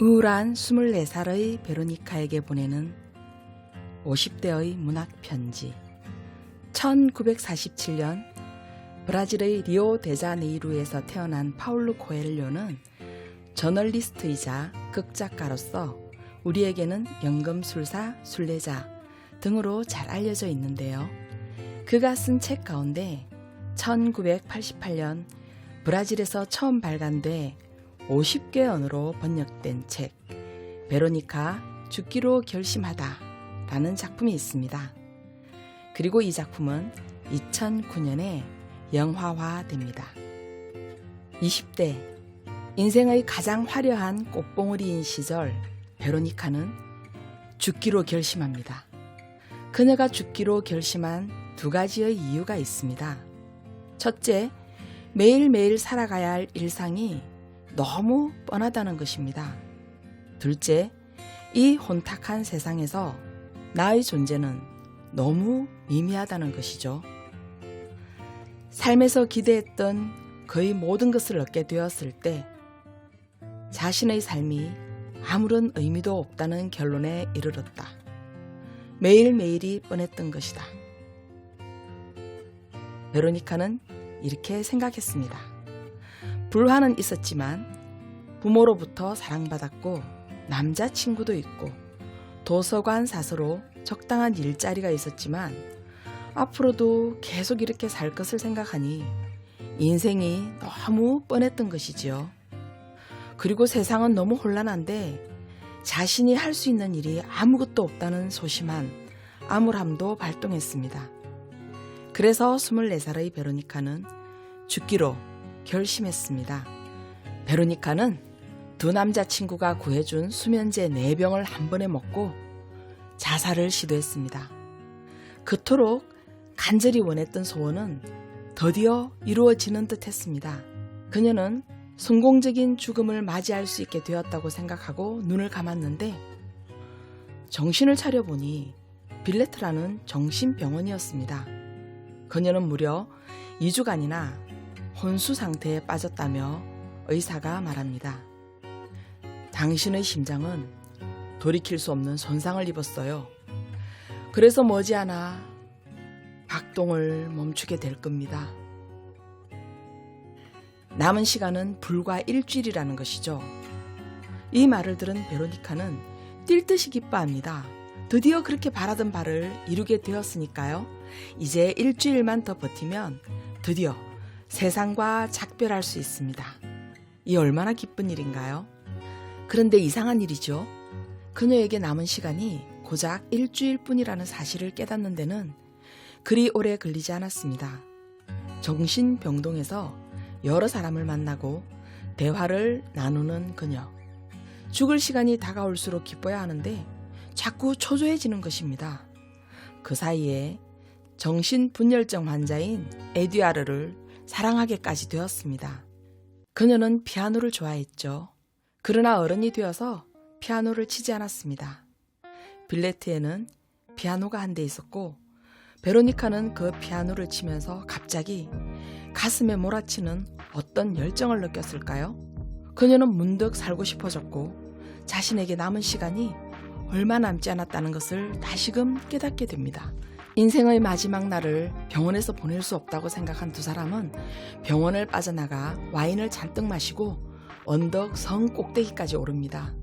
우울한 24살의 베로니카에게 보내는 50대의 문학 편지. 1947년 브라질의 리오데자네이루에서 태어난 파울루 코엘료는 저널리스트이자 극작가로서 우리에게는 연금술사, 순례자 등으로 잘 알려져 있는데요. 그가 쓴 책 가운데 1988년 브라질에서 처음 발간돼 50개 언어로 번역된 책 베로니카 죽기로 결심하다 라는 작품이 있습니다. 그리고 이 작품은 2009년에 영화화됩니다. 20대 인생의 가장 화려한 꽃봉오리인 시절 베로니카는 죽기로 결심합니다. 그녀가 죽기로 결심한 두 가지의 이유가 있습니다. 첫째, 매일매일 살아가야 할 일상이 너무 뻔하다는 것입니다. 둘째, 이 혼탁한 세상에서 나의 존재는 너무 미미하다는 것이죠. 삶에서 기대했던 거의 모든 것을 얻게 되었을 때 자신의 삶이 아무런 의미도 없다는 결론에 이르렀다. 매일매일이 뻔했던 것이다. 베로니카는 이렇게 생각했습니다. 불화는 있었지만 부모로부터 사랑받았고 남자친구도 있고 도서관 사서로 적당한 일자리가 있었지만 앞으로도 계속 이렇게 살 것을 생각하니 인생이 너무 뻔했던 것이지요. 그리고 세상은 너무 혼란한데 자신이 할 수 있는 일이 아무것도 없다는 소심한 암울함도 발동했습니다. 그래서 24살의 베로니카는 죽기로 결심했습니다. 베로니카는 두 남자친구가 구해준 수면제 4병을 한 번에 먹고 자살을 시도했습니다. 그토록 간절히 원했던 소원은 드디어 이루어지는 듯 했습니다. 그녀는 성공적인 죽음을 맞이할 수 있게 되었다고 생각하고 눈을 감았는데 정신을 차려보니 빌레트라는 정신병원이었습니다. 그녀는 무려 2주간이나 혼수 상태에 빠졌다며 의사가 말합니다. 당신의 심장은 돌이킬 수 없는 손상을 입었어요. 그래서 머지않아 박동을 멈추게 될 겁니다. 남은 시간은 불과 일주일이라는 것이죠. 이 말을 들은 베로니카는 뛸 듯이 기뻐합니다. 드디어 그렇게 바라던 바를 이루게 되었으니까요. 이제 일주일만 더 버티면 드디어 세상과 작별할 수 있습니다. 이 얼마나 기쁜 일인가요? 그런데 이상한 일이죠. 그녀에게 남은 시간이 고작 일주일뿐이라는 사실을 깨닫는 데는 그리 오래 걸리지 않았습니다. 정신병동에서 여러 사람을 만나고 대화를 나누는 그녀. 죽을 시간이 다가올수록 기뻐야 하는데 자꾸 초조해지는 것입니다. 그 사이에 정신분열증 환자인 에듀아르를 사랑하게까지 되었습니다. 그녀는 피아노를 좋아했죠. 그러나 어른이 되어서 피아노를 치지 않았습니다. 빌레트에는 피아노가 한 대 있었고 베로니카는 그 피아노를 치면서 갑자기 가슴에 몰아치는 어떤 열정을 느꼈을까요? 그녀는 문득 살고 싶어졌고 자신에게 남은 시간이 얼마 남지 않았다는 것을 다시금 깨닫게 됩니다. 인생의 마지막 날을 병원에서 보낼 수 없다고 생각한 두 사람은 병원을 빠져나가 와인을 잔뜩 마시고 언덕 성 꼭대기까지 오릅니다.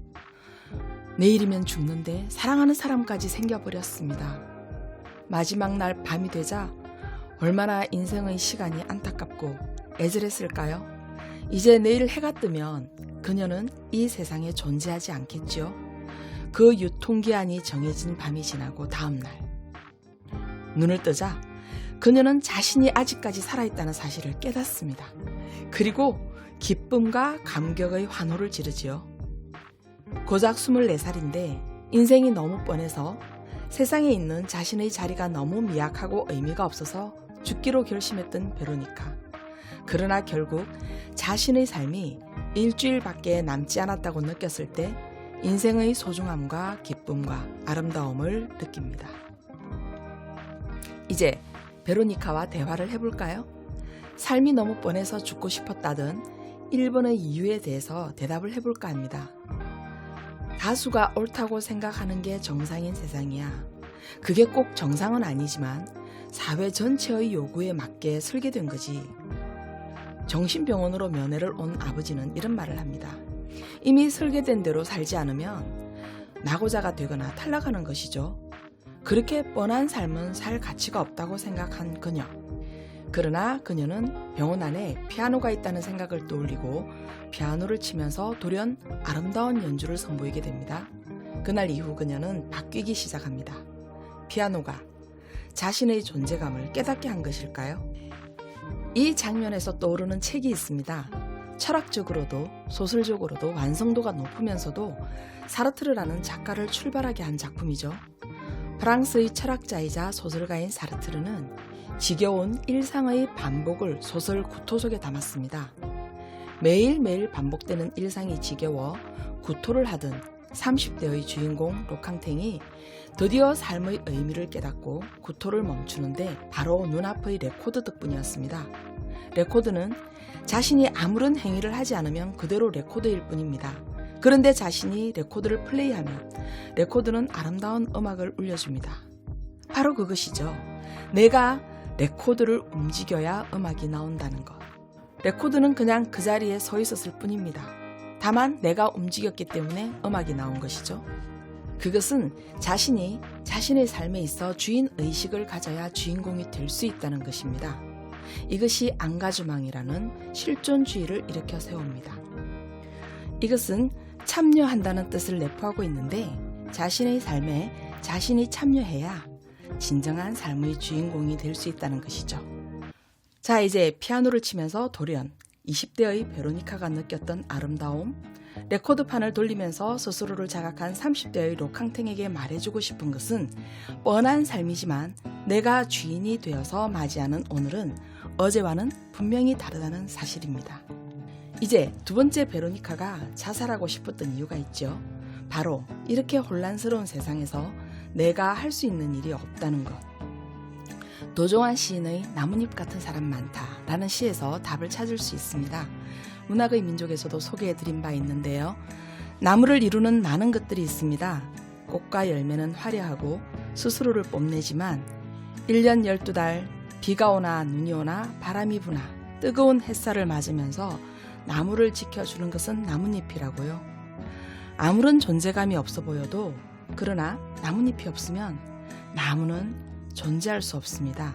내일이면 죽는데 사랑하는 사람까지 생겨버렸습니다. 마지막 날 밤이 되자 얼마나 인생의 시간이 안타깝고 애절했을까요? 이제 내일 해가 뜨면 그녀는 이 세상에 존재하지 않겠죠. 그 유통기한이 정해진 밤이 지나고 다음날 눈을 뜨자 그녀는 자신이 아직까지 살아있다는 사실을 깨닫습니다. 그리고 기쁨과 감격의 환호를 지르지요. 고작 24살인데 인생이 너무 뻔해서 세상에 있는 자신의 자리가 너무 미약하고 의미가 없어서 죽기로 결심했던 베로니카. 그러나 결국 자신의 삶이 일주일밖에 남지 않았다고 느꼈을 때 인생의 소중함과 기쁨과 아름다움을 느낍니다. 이제 베로니카와 대화를 해볼까요? 삶이 너무 뻔해서 죽고 싶었다던 1번의 이유에 대해서 대답을 해볼까 합니다. 다수가 옳다고 생각하는 게 정상인 세상이야. 그게 꼭 정상은 아니지만 사회 전체의 요구에 맞게 설계된 거지. 정신병원으로 면회를 온 아버지는 이런 말을 합니다. 이미 설계된 대로 살지 않으면 낙오자가 되거나 탈락하는 것이죠. 그렇게 뻔한 삶은 살 가치가 없다고 생각한 그녀. 그러나 그녀는 병원 안에 피아노가 있다는 생각을 떠올리고 피아노를 치면서 돌연 아름다운 연주를 선보이게 됩니다. 그날 이후 그녀는 바뀌기 시작합니다. 피아노가 자신의 존재감을 깨닫게 한 것일까요? 이 장면에서 떠오르는 책이 있습니다. 철학적으로도 소설적으로도 완성도가 높으면서도 사르트르라는 작가를 출발하게 한 작품이죠. 프랑스의 철학자이자 소설가인 사르트르는 지겨운 일상의 반복을 소설 구토 속에 담았습니다. 매일매일 반복되는 일상이 지겨워 구토를 하던 30대의 주인공 로캉탱이 드디어 삶의 의미를 깨닫고 구토를 멈추는데 바로 눈앞의 레코드 덕분이었습니다. 레코드는 자신이 아무런 행위를 하지 않으면 그대로 레코드일 뿐입니다. 그런데 자신이 레코드를 플레이하면 레코드는 아름다운 음악을 울려줍니다. 바로 그것이죠. 내가 레코드를 움직여야 음악이 나온다는 것. 레코드는 그냥 그 자리에 서 있었을 뿐입니다. 다만 내가 움직였기 때문에 음악이 나온 것이죠. 그것은 자신이 자신의 삶에 있어 주인의식을 가져야 주인공이 될 수 있다는 것입니다. 이것이 앙가주망이라는 실존주의를 일으켜 세웁니다. 이것은 참여한다는 뜻을 내포하고 있는데 자신의 삶에 자신이 참여해야 진정한 삶의 주인공이 될 수 있다는 것이죠. 자, 이제 피아노를 치면서 돌연 20대의 베로니카가 느꼈던 아름다움, 레코드판을 돌리면서 스스로를 자각한 30대의 로캉탱에게 말해주고 싶은 것은 뻔한 삶이지만 내가 주인이 되어서 맞이하는 오늘은 어제와는 분명히 다르다는 사실입니다. 이제 두 번째 베로니카가 자살하고 싶었던 이유가 있죠. 바로 이렇게 혼란스러운 세상에서 내가 할 수 있는 일이 없다는 것. 도종환 시인의 나뭇잎 같은 사람 많다라는 시에서 답을 찾을 수 있습니다. 문학의 민족에서도 소개해드린 바 있는데요. 나무를 이루는 많은 것들이 있습니다. 꽃과 열매는 화려하고 스스로를 뽐내지만 1년 12달 비가 오나 눈이 오나 바람이 부나 뜨거운 햇살을 맞으면서 나무를 지켜주는 것은 나뭇잎이라고요. 아무런 존재감이 없어 보여도 그러나 나뭇잎이 없으면 나무는 존재할 수 없습니다.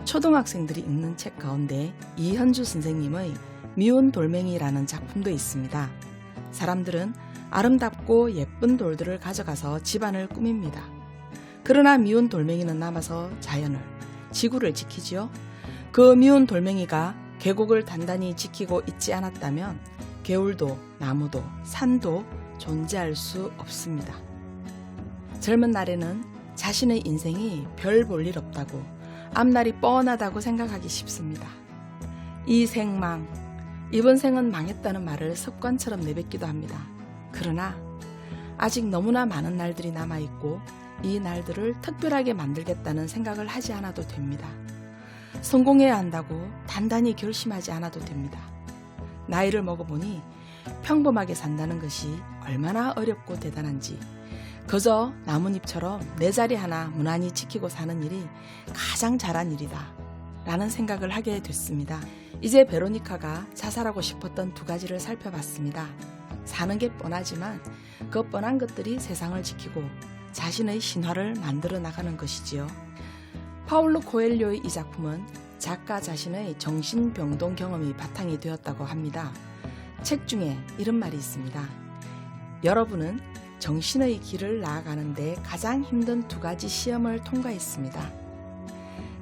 초등학생들이 읽는 책 가운데 이현주 선생님의 미운 돌멩이라는 작품도 있습니다. 사람들은 아름답고 예쁜 돌들을 가져가서 집안을 꾸밉니다. 그러나 미운 돌멩이는 남아서 자연을, 지구를 지키지요. 그 미운 돌멩이가 계곡을 단단히 지키고 있지 않았다면 개울도 나무도 산도 존재할 수 없습니다. 젊은 날에는 자신의 인생이 별 볼 일 없다고, 앞날이 뻔하다고 생각하기 쉽습니다. 이 생망, 이번 생은 망했다는 말을 습관처럼 내뱉기도 합니다. 그러나 아직 너무나 많은 날들이 남아있고 이 날들을 특별하게 만들겠다는 생각을 하지 않아도 됩니다. 성공해야 한다고 단단히 결심하지 않아도 됩니다. 나이를 먹어보니 평범하게 산다는 것이 얼마나 어렵고 대단한지, 그저 나뭇잎처럼 내 자리 하나 무난히 지키고 사는 일이 가장 잘한 일이다 라는 생각을 하게 됐습니다. 이제 베로니카가 자살하고 싶었던 두 가지를 살펴봤습니다. 사는 게 뻔하지만 그 뻔한 것들이 세상을 지키고 자신의 신화를 만들어 나가는 것이지요. 파울로 코엘료의 이 작품은 작가 자신의 정신병동 경험이 바탕이 되었다고 합니다. 책 중에 이런 말이 있습니다. 여러분은 정신의 길을 나아가는데 가장 힘든 두 가지 시험을 통과했습니다.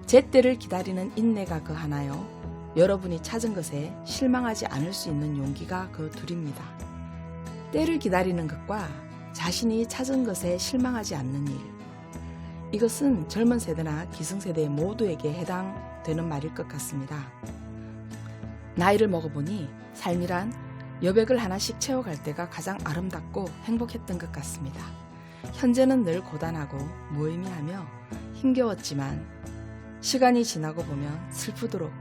제때를 기다리는 인내가 그 하나요. 여러분이 찾은 것에 실망하지 않을 수 있는 용기가 그 둘입니다. 때를 기다리는 것과 자신이 찾은 것에 실망하지 않는 일. 이것은 젊은 세대나 기성세대 모두에게 해당되는 말일 것 같습니다. 나이를 먹어보니 삶이란 여백을 하나씩 채워갈 때가 가장 아름답고 행복했던 것 같습니다. 현재는 늘 고단하고 무의미하며 힘겨웠지만 시간이 지나고 보면 슬프도록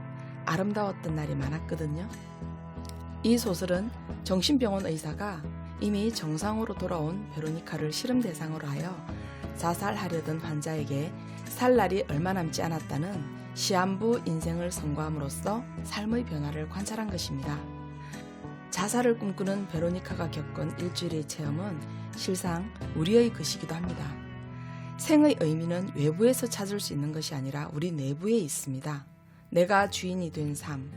아름다웠던 날이 많았거든요. 이 소설은 정신병원 의사가 이미 정상으로 돌아온 베로니카를 실험 대상으로 하여 자살하려던 환자에게 살 날이 얼마 남지 않았다는 시한부 인생을 선고함으로써 삶의 변화를 관찰한 것입니다. 자살을 꿈꾸는 베로니카가 겪은 일주일의 체험은 실상 우리의 것이기도 합니다. 생의 의미는 외부에서 찾을 수 있는 것이 아니라 우리 내부에 있습니다. 내가 주인이 된 삶,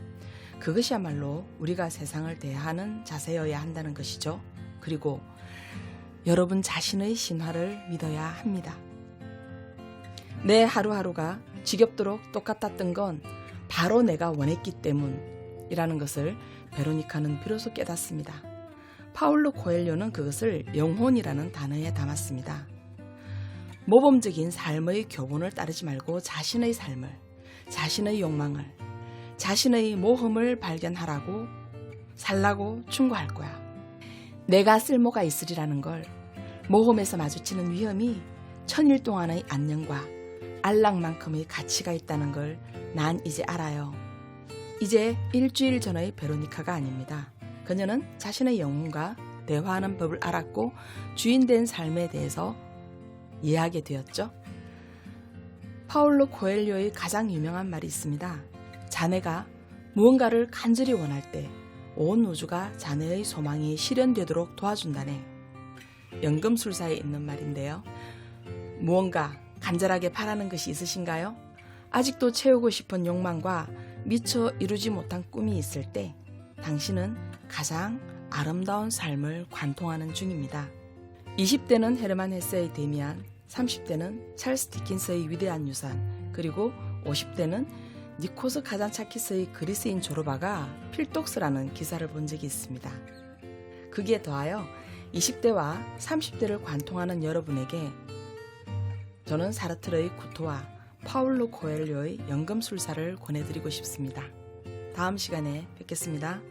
그것이야말로 우리가 세상을 대하는 자세여야 한다는 것이죠. 그리고 여러분 자신의 신화를 믿어야 합니다. 내 하루하루가 지겹도록 똑같았던 건 바로 내가 원했기 때문이라는 것을 베로니카는 비로소 깨닫습니다. 파울로 코엘료는 그것을 영혼이라는 단어에 담았습니다. 모범적인 삶의 교본을 따르지 말고 자신의 삶을, 자신의 욕망을, 자신의 모험을 발견하라고 살라고 충고할 거야. 내가 쓸모가 있으리라는 걸, 모험에서 마주치는 위험이 천일 동안의 안녕과 안락만큼의 가치가 있다는 걸 난 이제 알아요. 이제 일주일 전의 베로니카가 아닙니다. 그녀는 자신의 영혼과 대화하는 법을 알았고 주인된 삶에 대해서 이해하게 되었죠. 파울로 코엘료의 가장 유명한 말이 있습니다. 자네가 무언가를 간절히 원할 때 온 우주가 자네의 소망이 실현되도록 도와준다네. 연금술사에 있는 말인데요. 무언가 간절하게 바라는 것이 있으신가요? 아직도 채우고 싶은 욕망과 미처 이루지 못한 꿈이 있을 때 당신은 가장 아름다운 삶을 관통하는 중입니다. 20대는 헤르만 헤세의 데미안, 30대는 찰스 디킨스의 위대한 유산, 그리고 50대는 니코스 카잔차키스의 그리스인 조르바가 필독스라는 기사를 본 적이 있습니다. 거기에 더하여 20대와 30대를 관통하는 여러분에게 저는 사르트르의 구토와 파울로 코엘료의 연금술사를 권해드리고 싶습니다. 다음 시간에 뵙겠습니다.